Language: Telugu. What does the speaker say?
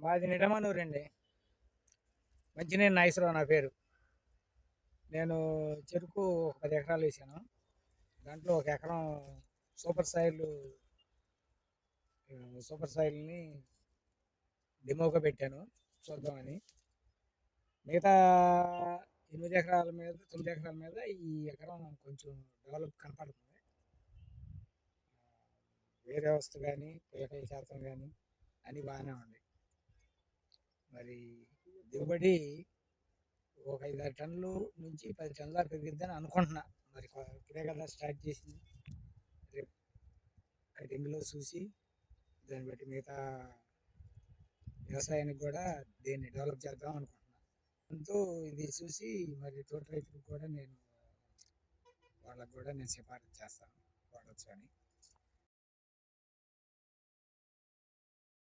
మాది నిడమనూరండి. మంచినేని నాగేశ్వరరావు నా పేరు. నేను చెరుకు ఒక 10 ఎకరాలు వేసాను. దాంట్లో ఒక ఎకరం సూపర్ సాయిల్ సూపర్ సాయిల్‌ని డెమోగా పెట్టాను చూద్దామని. మిగతా 8 ఎకరాల మీద 9 ఎకరాల మీద ఈ ఎకరం కొంచెం డెవలప్ కనపడుతుంది. వేరు వ్యవస్థ గానీ, పిలకల శాతం గానీ అన్నీ బాగానే ఉన్నాయి. మరి దిగుబడి ఒక 5, 6 టన్నులు నుంచి 10 టన్నుల దాకా పెరిగిద్దని అనుకుంటున్నా. మరి ఇప్పుడే కదా స్టార్ట్ చేసింది. రేపు కటింగ్‌లో చూసి దాన్ని బట్టి మిగతా వ్యవసాయానికి కూడా దీన్ని డెవలప్ చేద్దాం అనుకుంటున్నా. దాంతో ఇది చూసి మరి తోటి రైతులకు కూడా వాళ్ళకి కూడా నేను సిఫారసు చేస్తాను వాడొచ్చు అని.